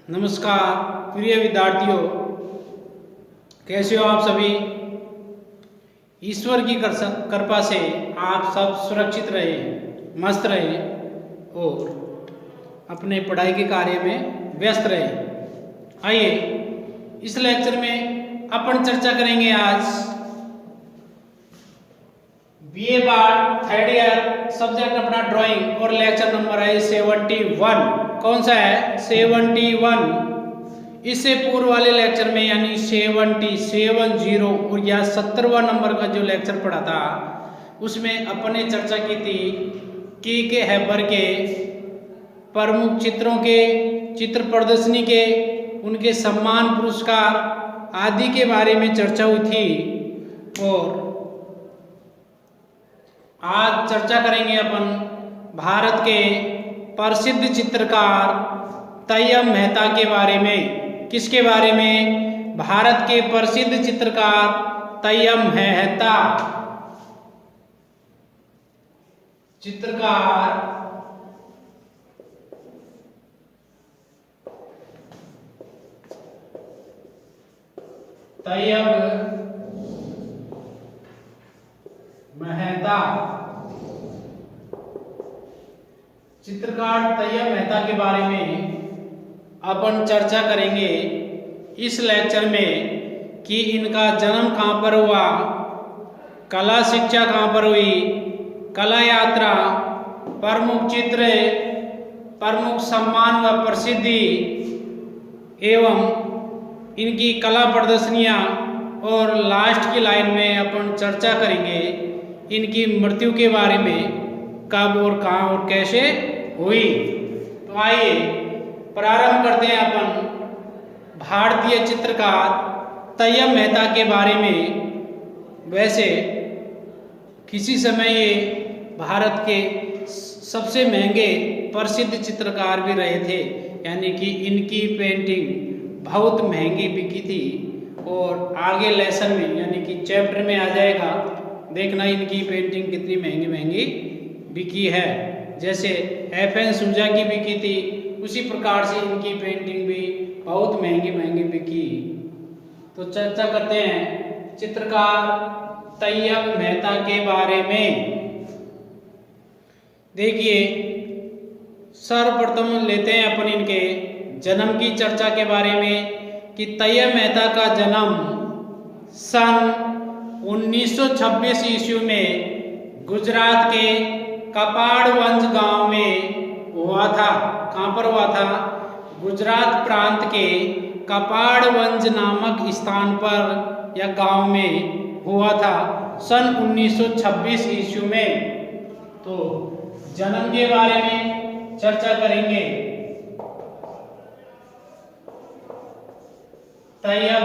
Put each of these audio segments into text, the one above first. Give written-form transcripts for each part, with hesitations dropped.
नमस्कार प्रिय विद्यार्थियों, कैसे हो आप सभी। ईश्वर की कृपा से आप सब सुरक्षित रहे, मस्त रहे और अपने पढ़ाई के कार्य में व्यस्त रहे। आइए इस लेक्चर में अपन चर्चा करेंगे आज BA part third year subject अपना ड्राइंग और लेक्चर नंबर है 71। कौन सा है? 71। इससे पूर्व वाले लेक्चर में यानी 70 और या 70वां नंबर का जो लेक्चर पढ़ा था उसमें अपने चर्चा की थी के हैबर के प्रमुख चित्रों के चित्र प्रदर्शनी के उनके सम्मान पुरस्कार आदि के बारे में चर्चा हुई थी। और आज चर्चा करेंगे अपन भारत के प्रसिद्ध चित्रकार तैयब मेहता के बारे में। किसके बारे में? भारत के प्रसिद्ध चित्रकार तैयब मेहता। चित्रकार तैयब मेहता। चित्रकार तैयब मेहता के बारे में अपन चर्चा करेंगे इस लेक्चर में कि इनका जन्म कहाँ पर हुआ, कला शिक्षा कहाँ पर हुई, कला यात्रा, प्रमुख चित्र, प्रमुख सम्मान व प्रसिद्धि एवं इनकी कला प्रदर्शनियाँ, और लास्ट की लाइन में अपन चर्चा करेंगे इनकी मृत्यु के बारे में, कब और कहाँ और कैसे हुई। तो आइए प्रारंभ करते हैं अपन भारतीय चित्रकार तैयब मेहता के बारे में। वैसे किसी समय ये भारत के सबसे महंगे प्रसिद्ध चित्रकार भी रहे थे, यानी कि इनकी पेंटिंग बहुत महंगी बिकी थी। और आगे लेसन में यानी कि चैप्टर में आ जाएगा, देखना इनकी पेंटिंग कितनी महंगी महंगी बिकी है। जैसे FN सूजा की बिकी थी, उसी प्रकार से इनकी पेंटिंग भी बहुत महंगी महंगी बिकी। तो चर्चा करते हैं चित्रकार तैयब मेहता के बारे में। देखिए सर्वप्रथम लेते हैं अपन इनके जन्म की चर्चा के बारे में कि तैयब मेहता का जन्म सन 1926 ईस्वी में गुजरात के कपाड़वंज गांव में हुआ था। कहाँ पर हुआ था? गुजरात प्रांत के कपाड़वंज नामक स्थान पर या गांव में हुआ था सन 1926 ईस्वी में। तो जन्म के बारे में चर्चा करेंगे। तैयब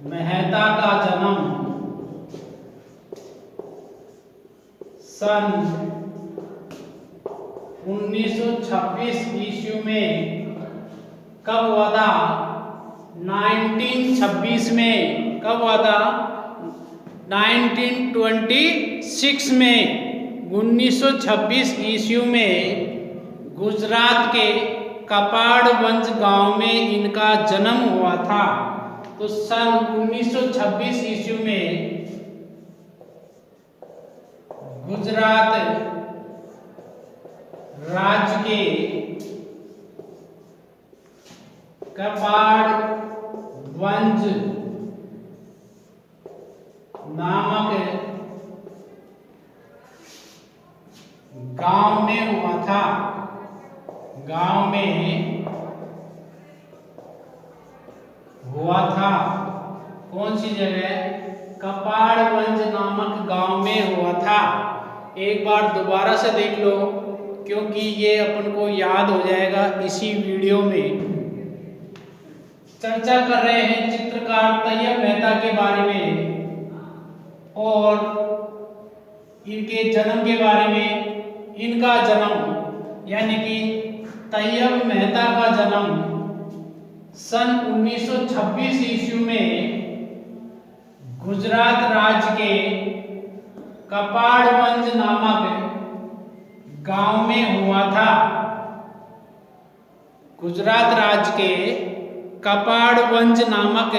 मेहता का जन्म सन 1926 ईस्वी में कब हुआ था? 1926 में। कब हुआ था? 1926 में। 1926 ईस्वी में गुजरात के कपाड़वंज गांव में इनका जन्म हुआ था। तो सन 1926 ईस्वी में गुजरात राज्य के कपाड़वंज नामक गांव में हुआ था। गांव में हुआ था। कौन सी जगह? कपाड़वंज नामक गांव में हुआ था। एक बार दोबारा से देख लो क्योंकि ये अपन को याद हो जाएगा इसी वीडियो में। चर्चा कर रहे हैं चित्रकार तैयब मेहता के बारे में और इनके जन्म के बारे में। इनका जन्म यानी कि तैयब मेहता का जन्म सन 1926 ईस्वी में गुजरात राज्य के कपाड़वंज नामक गांव में हुआ था। गुजरात राज्य के कपाड़वंज नामक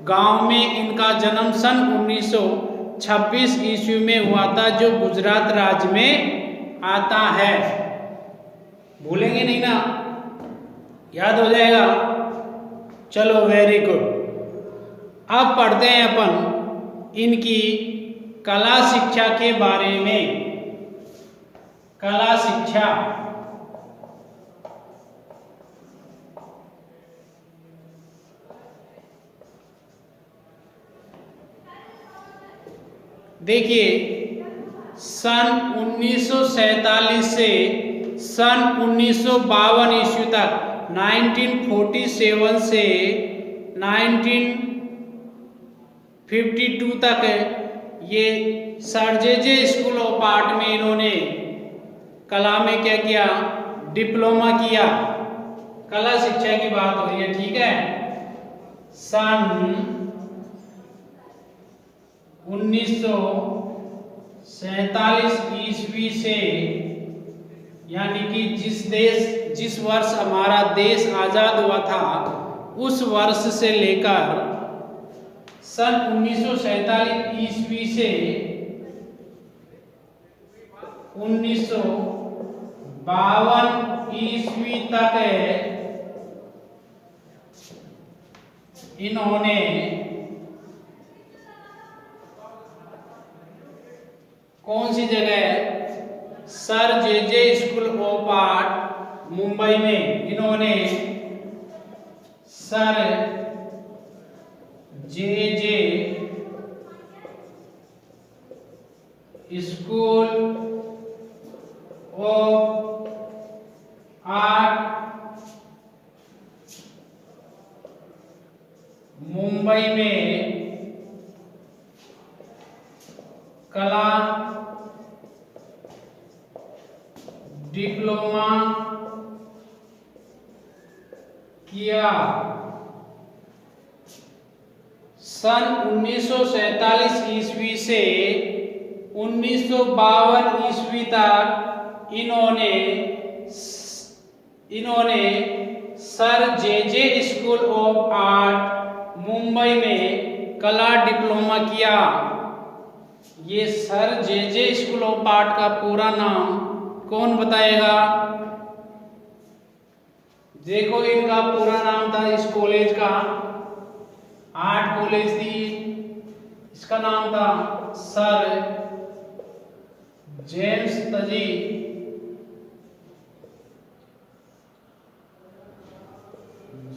गांव में इनका जन्म सन 1926 ईस्वी में हुआ था, जो गुजरात राज्य में आता है। भूलेंगे नहीं ना, याद हो जाएगा। चलो वेरी गुड। अब पढ़ते हैं अपन इनकी कला शिक्षा के बारे में। कला शिक्षा देखिए, सन 1947 से सन 1952 ईस्वी तक 1947 से 1952 तक ये sir J school of art में इन्होंने कला में क्या किया, डिप्लोमा किया। कला शिक्षा की बात हो रही है, ठीक है। सन 1947 ईस्वी से, यानी कि जिस वर्ष हमारा देश आजाद हुआ था उस वर्ष से लेकर सन 1947 ईस्वी से 1952 ईस्वी तक इन्होंने कौन सी जगह, sir J school of art Mumbai में इन्होंने sir J school of art Mumbai में कला डिप्लोमा किया। सन 1947 ईस्वी से 1952 ईस्वी तक इन्होंने sir J school of art Mumbai में कला डिप्लोमा किया। ये sir J school of art का पूरा नाम कौन बताएगा? देखो, इनका पूरा नाम था इस कॉलेज का, आर्ट कॉलेज थी, इसका नाम था सर जेम्स तजी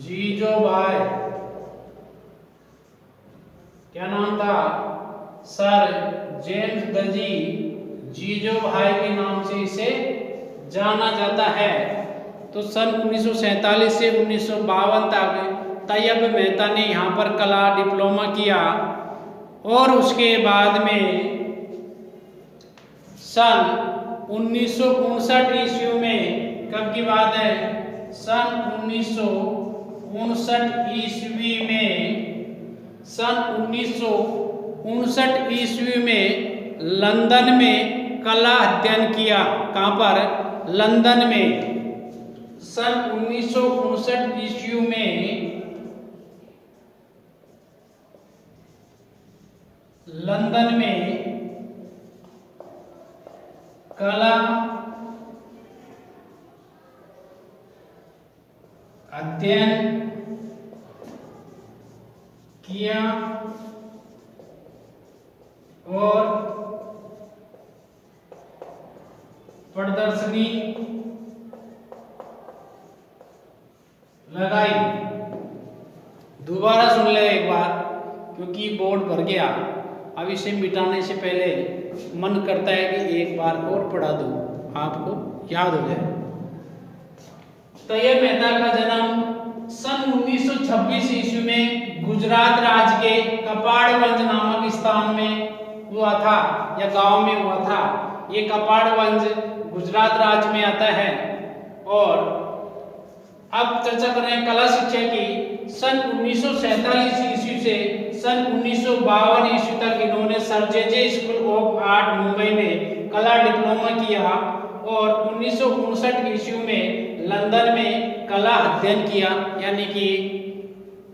जीजो भाई। क्या नाम था? सर जेम्स दजी जीजो भाई के नाम से इसे जाना जाता है। तो सन 1947 से 1952 तक तैयब मेहता ने यहाँ पर कला डिप्लोमा किया और उसके बाद में सन 1959 ईस्वी में, कब की बात है, सन 1959 ईस्वी में, सन 1959 ईस्वी में लंदन में कला अध्ययन किया। कहाँ पर? लंदन में। सन 1959 ईस्वी में लंदन में कला अध्ययन किया और प्रदर्शनी लगाई। दोबारा सुन ले एक बार, क्योंकि बोर्ड भर गया। अब इसे मिटाने से पहले मन करता है कि एक बार और पढ़ा दूं, आपको याद हो जाए। तैयब मेहता का जन्म सन 1926 ईस्वी में गुजरात राज्य के कपाड़वंज नामक स्थान में हुआ था, या गांव में हुआ था। ये कपाड़वंज गुजरात राज्य में आता है। और अब चर्चा कर रहे हैं कला शिक्षा की। सन 1947 ईस्वी से सन 1952 ईस्वी तक इन्होंने sir J school of art Mumbai में कला डिप्लोमा किया और 1959 ईस्वी में लंदन में कला अध्ययन किया, यानी कि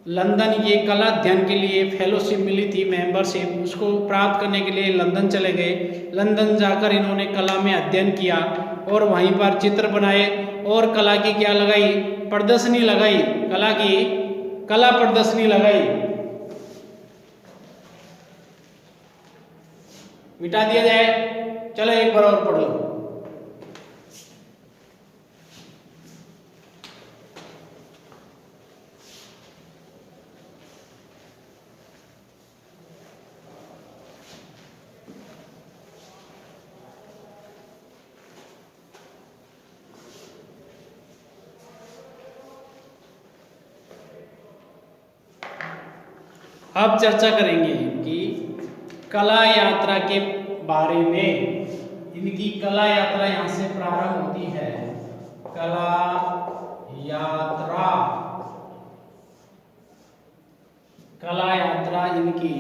लंदन ये कला अध्ययन के लिए फेलोशिप मिली थी, मेंबरशिप, उसको प्राप्त करने के लिए लंदन चले गए। लंदन जाकर इन्होंने कला में अध्ययन किया और वहीं पर चित्र बनाए और कला की क्या लगाई, प्रदर्शनी लगाई, कला की कला प्रदर्शनी लगाई। मिटा दिया जाए, चलो एक बार और पढ़ लो। अब चर्चा करेंगे कि कला यात्रा के बारे में। इनकी कला यात्रा यहाँ से प्रारंभ होती है। कला यात्रा, कला यात्रा इनकी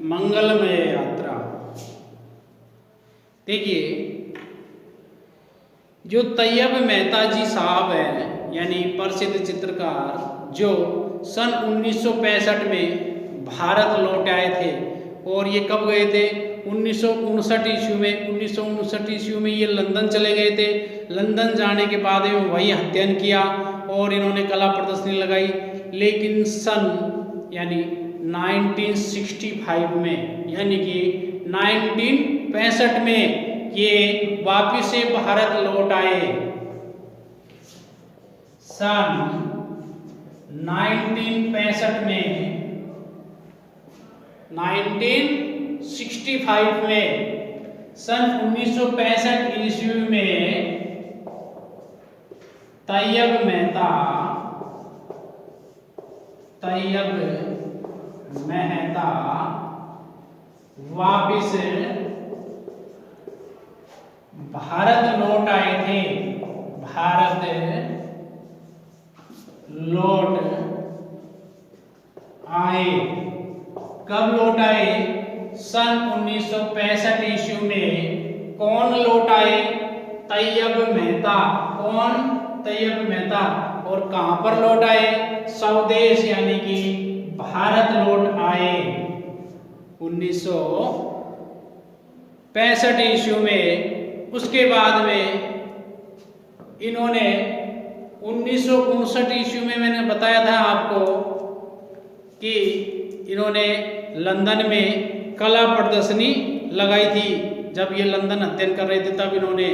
मंगलमय यात्रा। देखिए, जो तैयब मेहता जी साहब हैं, यानी प्रसिद्ध चित्रकार, जो सन 1965 में भारत लौट आए थे। और ये कब गए थे, 1959 ईस्वी में। 1959 ईस्वी में ये लंदन चले गए थे। लंदन जाने के बाद में वही अध्ययन किया और इन्होंने कला प्रदर्शनी लगाई। लेकिन सन यानी 1965 में, यानी कि 1965 में ये वापिस से भारत लौट आए। सन 1965 में, 1965 में, सन 1965 ईस्वी में तैयब मेहता वापिस भारत लौट आए थे। भारत लौट आए। कब लौट आए, सन 1965 ईस्वी में। कौन लौट आए, तैयब मेहता। कौन, तैयब मेहता। और कहां पर लौट आए, स्वदेश यानी कि भारत लौट आए 1965 ईस्वी में। उसके बाद में इन्होंने 1959 ईस्वी में, मैंने बताया था आपको कि इन्होंने लंदन में कला प्रदर्शनी लगाई थी। जब ये लंदन अध्ययन कर रहे थे तब इन्होंने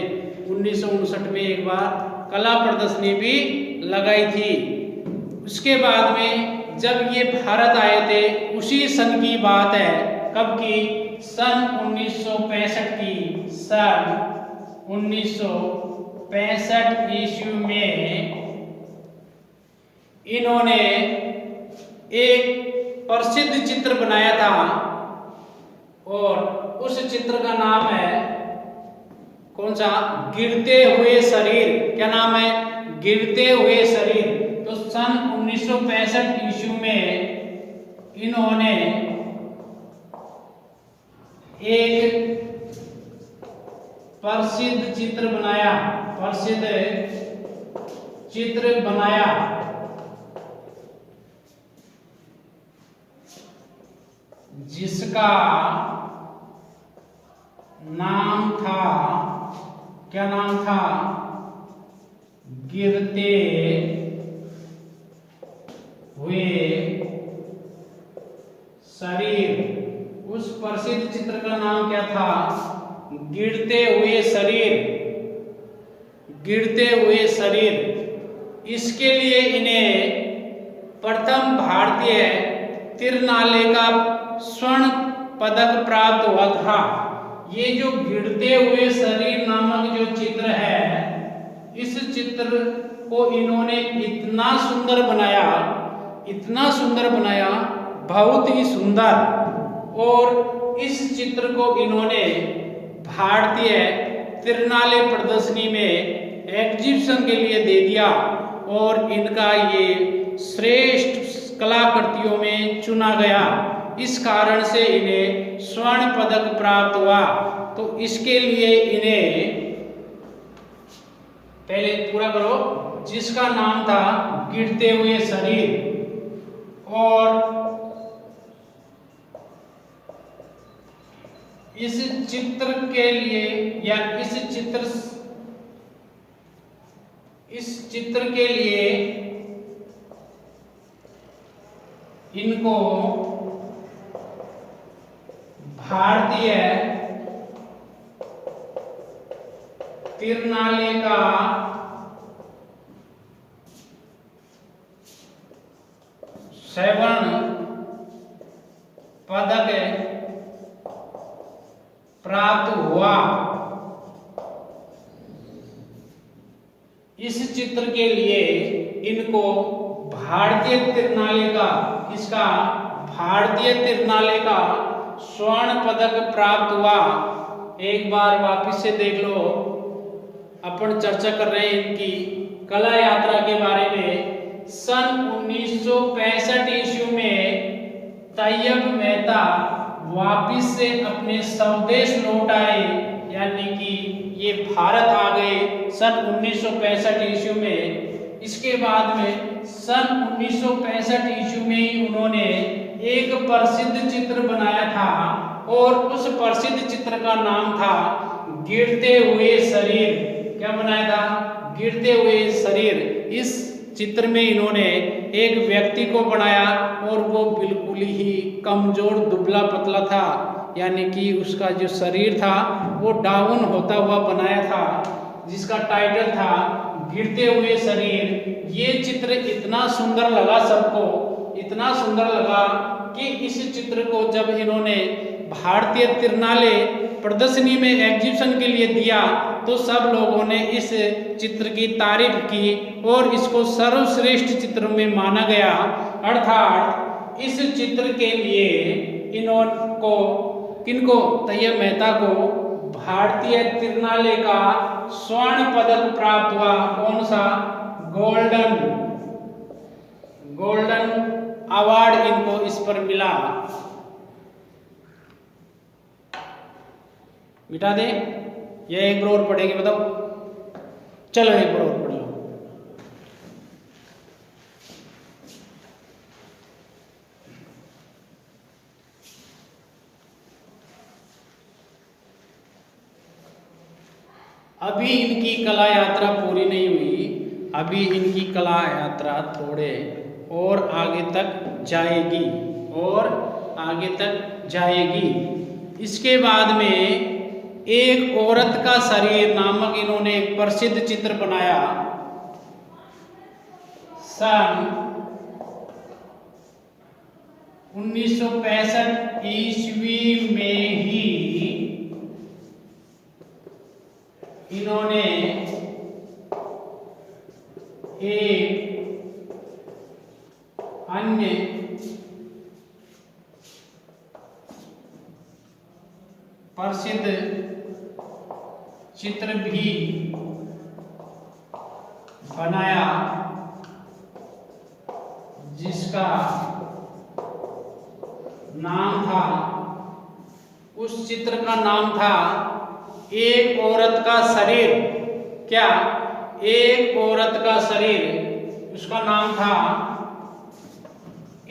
1959 में एक बार कला प्रदर्शनी भी लगाई थी। उसके बाद में जब ये भारत आए थे, उसी सन की बात है। कब की, सन 1965 की। सन 1965 ईस्वी में इन्होंने एक प्रसिद्ध चित्र बनाया था और उस चित्र का नाम है कौन सा, गिरते हुए शरीर। क्या नाम है, गिरते हुए शरीर। तो सन 1965 ईस्वी में इन्होंने एक प्रसिद्ध चित्र बनाया, प्रसिद्ध चित्र बनाया जिसका नाम था, क्या नाम था, गिरते हुए शरीर। उस प्रसिद्ध चित्र का नाम क्या था, गिरते हुए शरीर। गिरते हुए शरीर। इसके लिए इन्हें प्रथम भारतीय तिरनाले का स्वर्ण पदक प्राप्त हुआ था। ये जो गिरते हुए शरीर नामक जो चित्र है, इस चित्र को इन्होंने इतना सुंदर बनाया, इतना सुंदर बनाया, बहुत ही सुंदर। और इस चित्र को इन्होंने भारतीय तिरनाले प्रदर्शनी में एग्जीबिशन के लिए दे दिया और इनका ये श्रेष्ठ कलाकृतियों में चुना गया। इस कारण से इन्हें स्वर्ण पदक प्राप्त हुआ। तो इसके लिए इन्हें पहले पूरा करो। जिसका नाम था गिरते हुए शरीर, और इस चित्र के लिए या इस चित्र के लिए इनको भारतीय तिरनाले का स्वर्ण पदक प्राप्त हुआ। इस चित्र के लिए इनको भारतीय तिरनाले का स्वर्ण पदक प्राप्त हुआ। एक बार वापस से देख लो, अपन चर्चा कर रहे हैं इनकी कला यात्रा के बारे में। सन 1965 ईस्वी में तैयब मेहता वापिस से अपने स्वदेश लौट आए, यानी कि ये भारत आ गए सन 1965 ईस्वी में। इसके बाद में सन 1965 ईस्वी में ही उन्होंने एक प्रसिद्ध चित्र बनाया था, और उस प्रसिद्ध चित्र का नाम था गिरते हुए शरीर। क्या बनाया था? गिरते हुए शरीर। इस चित्र में इन्होंने एक व्यक्ति को बनाया, और वो बिल्कुल ही कमजोर दुबला पतला था, यानी कि उसका जो शरीर था वो डाउन होता हुआ बनाया था, जिसका टाइटल था गिरते हुए शरीर। ये चित्र इतना सुंदर लगा सबको, इतना सुंदर लगा कि इस चित्र को जब इन्होंने भारतीय तिरनाले प्रदर्शनी में एग्जीबिशन के लिए दिया, तो सब लोगों ने इस चित्र की तारीफ की और इसको सर्वश्रेष्ठ चित्र में माना गया। अर्थात इस चित्र के लिए किनको तैयब मेहता को भारतीय तिरनाले का स्वर्ण पदक प्राप्त हुआ। कौन सा? गोल्डन अवार्ड इनको इस पर मिला। मिटा दे या एक बार और पढ़ेंगे? बताओ, चलो एक बार और पढ़ लो। अभी इनकी कला यात्रा पूरी नहीं हुई, अभी इनकी कला यात्रा थोड़े और आगे तक जाएगी, और आगे तक जाएगी। इसके बाद में एक औरत का शरीर नामक इन्होंने एक प्रसिद्ध चित्र बनाया। सन 1965 ईस्वी में ही इन्होंने एक अन्य प्रसिद्ध चित्र भी बनाया, जिसका नाम था, उस चित्र का नाम था एक औरत का शरीर। क्या? एक औरत का शरीर। उसका नाम था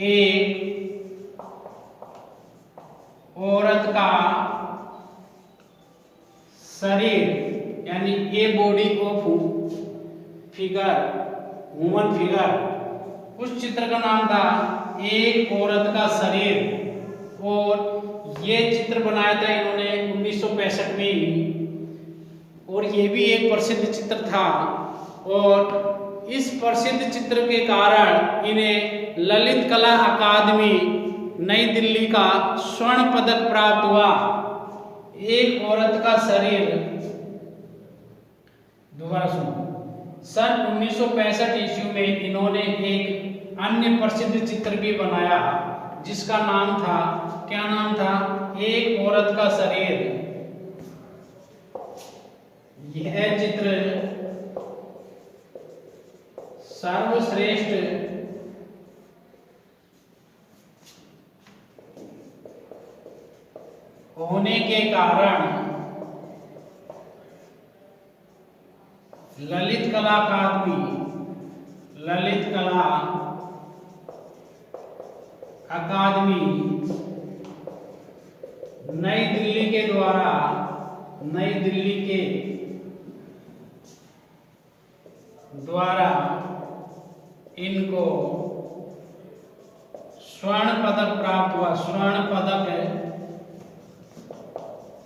एक औरत का शरीर, यानी a body of figure, woman figure. उस चित्र का नाम था एक औरत का शरीर, और ये चित्र बनाया था इन्होंने 1965 में ही, और ये भी एक प्रसिद्ध चित्र था। और इस प्रसिद्ध चित्र के कारण इन्हें ललित कला अकादमी नई दिल्ली का स्वर्ण पदक प्राप्त हुआ। एक औरत का शरीर। दोबारा सुनो। सन 1965 ईस्वी में इन्होंने एक अन्य प्रसिद्ध चित्र भी बनाया, जिसका नाम था, क्या नाम था? एक औरत का शरीर। यह चित्र सर्वश्रेष्ठ होने के कारण ललित कला अकादमी नई दिल्ली के द्वारा इनको स्वर्ण पदक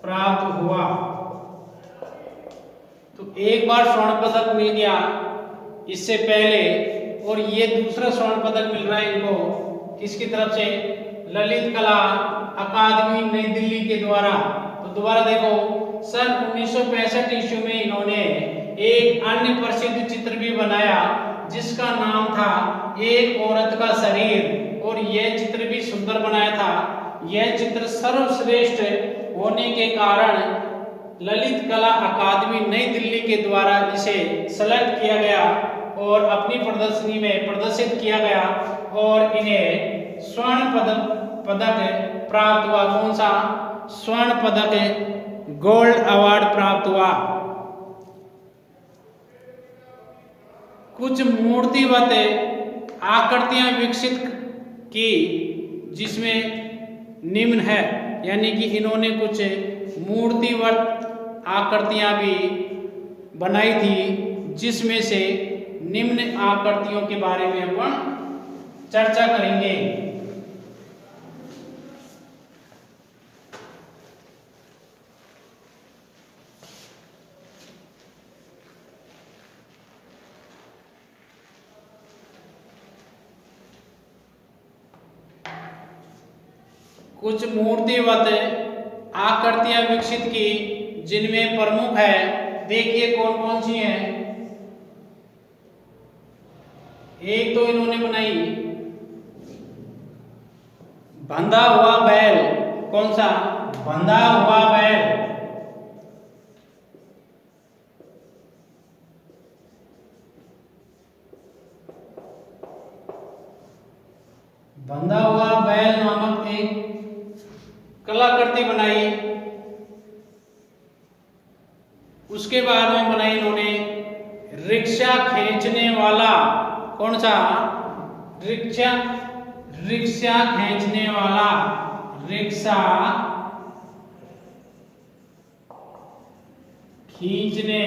प्राप्त हुआ। तो एक बार स्वर्ण पदक मिल गया इससे पहले, और ये दूसरा स्वर्ण पदक मिल रहा है इनको किसकी तरफ से? ललित कला अकादमी नई दिल्ली के द्वारा। तो दोबारा देखो, सन 1965 ईस्वी में इन्होंने एक अन्य प्रसिद्ध चित्र भी बनाया जिसका नाम था एक औरत का शरीर, और यह चित्र भी सुंदर बनाया था। यह चित्र सर्वश्रेष्ठ होने के कारण ललित कला अकादमी नई दिल्ली के द्वारा इसे सेलेक्ट किया गया और अपनी प्रदर्शनी में प्रदर्शित किया गया, और इन्हें स्वर्ण पदक प्राप्त हुआ। कौन सा? स्वर्ण पदक, गोल्ड अवार्ड प्राप्त हुआ। कुछ मूर्तिवत आकृतियां विकसित की जिसमें निम्न है, यानी कि इन्होंने कुछ मूर्तिवत आकृतियां भी बनाई थी जिसमें से निम्न आकृतियों के बारे में अपन चर्चा करेंगे। कुछ मूर्तिवत आकृतियां विकसित की जिनमें प्रमुख है, देखिए कौन कौन सी हैं। एक तो इन्होंने बनाई बंधा हुआ बैल। कौन सा? बंधा हुआ बैल। बंधा हुआ बैल नामक एक कलाकृति बनाई। उसके बाद में बनाई इन्होंने रिक्शा खींचने वाला। कौन सा? रिक्शा खींचने वाला। रिक्शा खींचने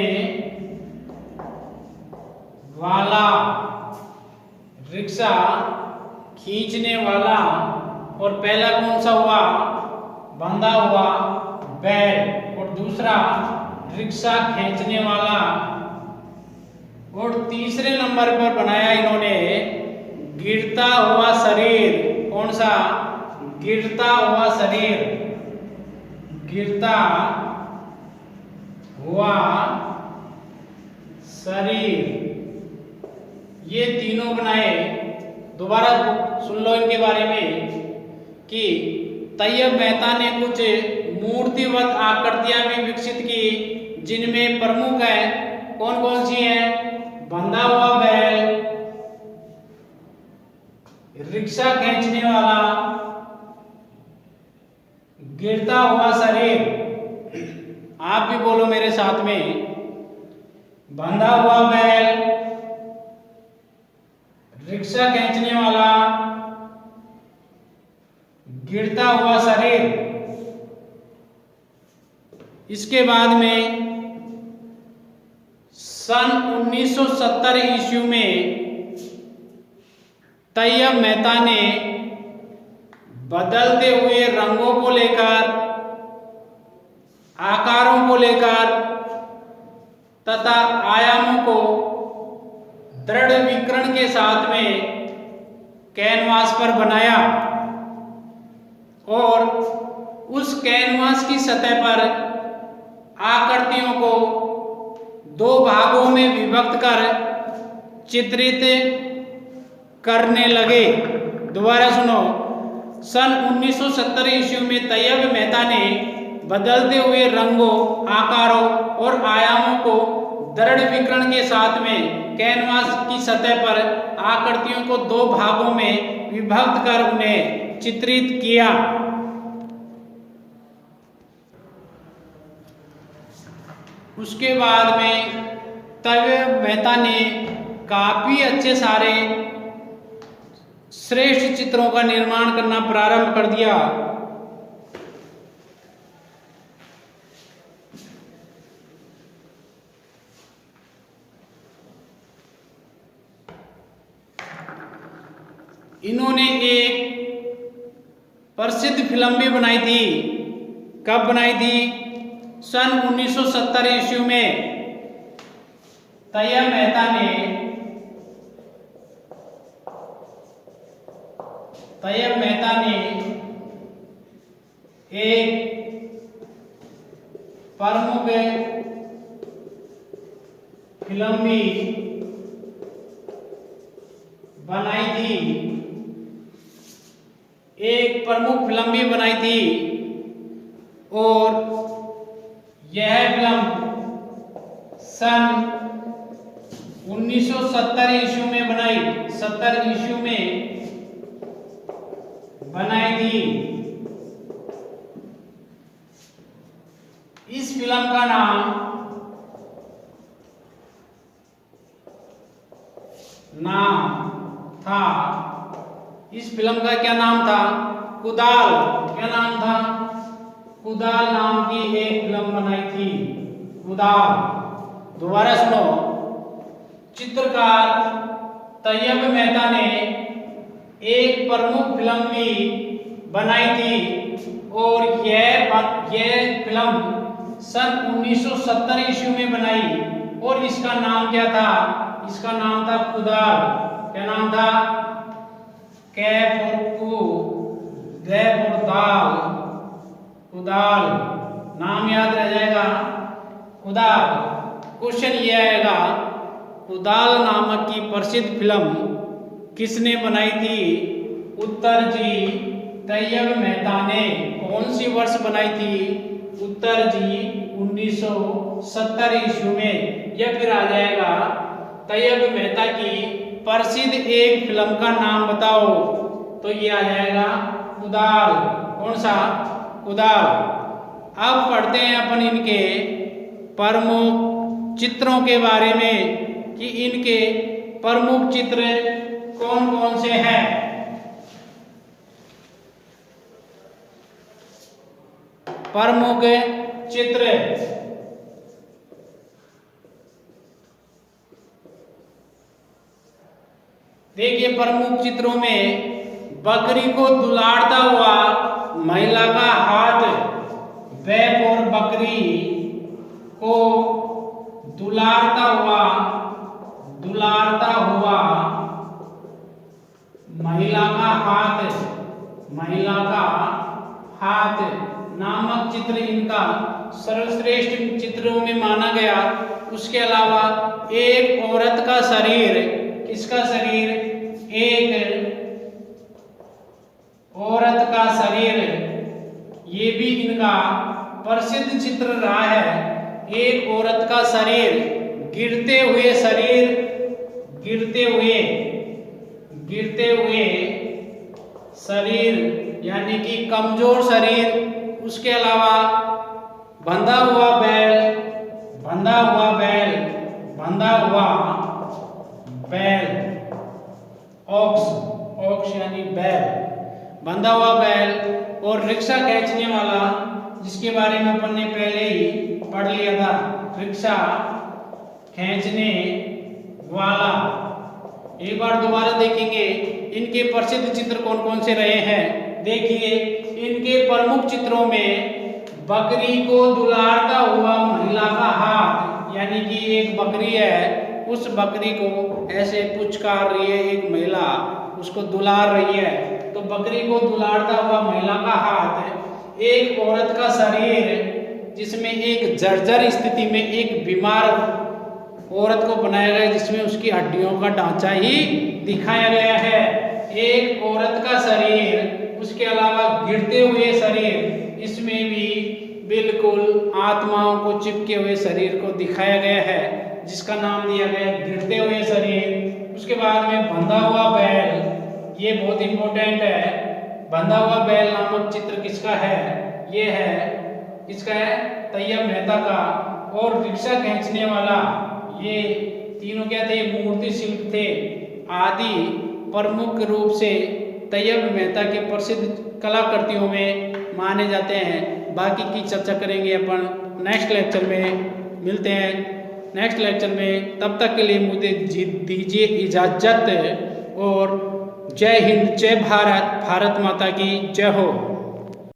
वाला। रिक्शा खींचने वाला। और पहला कौन सा हुआ? बंधा हुआ बैल, और दूसरा रिक्शा खींचने वाला। और तीसरे नंबर पर बनाया इन्होंने गिरता हुआ शरीर। कौन सा? गिरता हुआ शरीर। गिरता हुआ शरीर। ये तीनों बनाए। दोबारा सुन लो इनके बारे में कि तैयब मेहता ने कुछ मूर्तिवत आकृतियां भी विकसित की जिनमें प्रमुख है। कौन कौन सी हैं? बंधा हुआ बैल, रिक्शा खींचने वाला, गिरता हुआ शरीर। आप भी बोलो मेरे साथ में, बंधा हुआ बैल, रिक्शा खींचने वाला, गिरता हुआ शरीर। इसके बाद में सन 1970 ईस्वी में तैयब मेहता ने बदलते हुए रंगों को लेकर, आकारों को लेकर तथा आयामों को दृढ़ विकर्ण के साथ में कैनवास पर बनाया, और उस कैनवास की सतह पर आकृतियों को दो भागों में विभक्त कर चित्रित करने लगे। दोबारा सुनो, सन 1970 ईस्वी में तैयब मेहता ने बदलते हुए रंगों, आकारों और आयामों को दृढ़ विकर्ण के साथ में कैनवास की सतह पर आकृतियों को दो भागों में विभक्त कर उन्हें चित्रित किया। उसके बाद में तैयब मेहता ने काफी अच्छे सारे श्रेष्ठ चित्रों का निर्माण करना प्रारंभ कर दिया। इन्होंने एक प्रसिद्ध फिल्म भी बनाई थी। कब बनाई थी? सन 1970 ईस्वी में तैयब मेहता ने एक प्रमुख फिल्म भी बनाई थी। और यह फिल्म सन 1970 ईस्वी में बनाई थी। इस फिल्म का नाम था, इस फिल्म का क्या नाम था? कुदाल। क्या नाम था? कुदाल नाम की एक फिल्म बनाई थी, कुदाल। दोबारा सुनो, चित्रकार तैयब मेहता ने एक प्रमुख फिल्म भी बनाई थी और यह फिल्म सन 1970 ईस्वी में बनाई और इसका नाम क्या था? इसका नाम था कुदाल। क्या नाम था? कैफ और कू, गैफ और दाल, कुदाल। नाम याद रह जाएगा, कुदाल। क्वेश्चन ये आएगा, कुदाल नामक की प्रसिद्ध फिल्म किसने बनाई थी? उत्तर जी, तैयब मेहता ने। कौन सी वर्ष बनाई थी? उत्तर जी 1970 ईस्वी में। यह फिर आ जाएगा तैयब मेहता की प्रसिद्ध एक फिल्म का नाम बताओ, तो ये आ जाएगा कुदाल। कौन सा? कुदाल। अब पढ़ते हैं अपन इनके प्रमुख चित्रों के बारे में कि इनके प्रमुख चित्र कौन कौन से हैं। प्रमुख चित्र, देखिए प्रमुख चित्रों में बकरी को दुलारता हुआ महिला का हाथ, बैक और बकरी को दुलारता हुआ महिला का हाथ नामक चित्र इनका सर्वश्रेष्ठ चित्रों में माना गया। उसके अलावा एक औरत का शरीर, किसका शरीर? एक औरत का शरीर, ये भी इनका प्रसिद्ध चित्र रहा है। एक औरत का शरीर, गिरते हुए शरीर यानी कि कमजोर शरीर। उसके अलावा बंधा हुआ बैल, ऑक्स यानी बैल, बंधा हुआ बैल। और रिक्शा खींचने वाला, जिसके बारे में अपन ने पहले ही पढ़ लिया था, रिक्शा खींचने वाला। एक बार दोबारा देखेंगे इनके प्रसिद्ध चित्र कौन कौन से रहे हैं। देखिए इनके प्रमुख चित्रों में बकरी को दुलारता हुआ महिला का हाथ, यानी कि एक बकरी है, उस बकरी को ऐसे पुचकार रही है एक महिला, उसको दुलार रही है, तो बकरी को दुलारता हुआ महिला का हाथ। एक औरत का शरीर जिसमें एक जर्जर स्थिति में एक बीमार औरत को बनाया गया, जिसमें उसकी हड्डियों का ढांचा ही दिखाया गया है। एक औरत का शरीर, उसके अलावा गिरते हुए शरीर, इसमें भी बिल्कुल आत्माओं को चिपके हुए शरीर को दिखाया गया है, जिसका नाम दिया गया है गिरते हुए शरीर। उसके बाद में बंधा हुआ बैल, ये बहुत इंपॉर्टेंट है। बंधा हुआ बैल नामक चित्र किसका है? ये है, किसका है? तैयब मेहता का। और रिक्शा खींचने वाला, ये तीनों क्या थे, मूर्ति शिल्प थे आदि प्रमुख रूप से तैयब मेहता के प्रसिद्ध कलाकृतियों में माने जाते हैं। बाकी की चर्चा करेंगे अपन नेक्स्ट लेक्चर में। मिलते हैं नेक्स्ट लेक्चर में, तब तक के लिए मुझे दीजिए इजाज़त और जय हिंद, जय भारत, भारत माता की जय हो।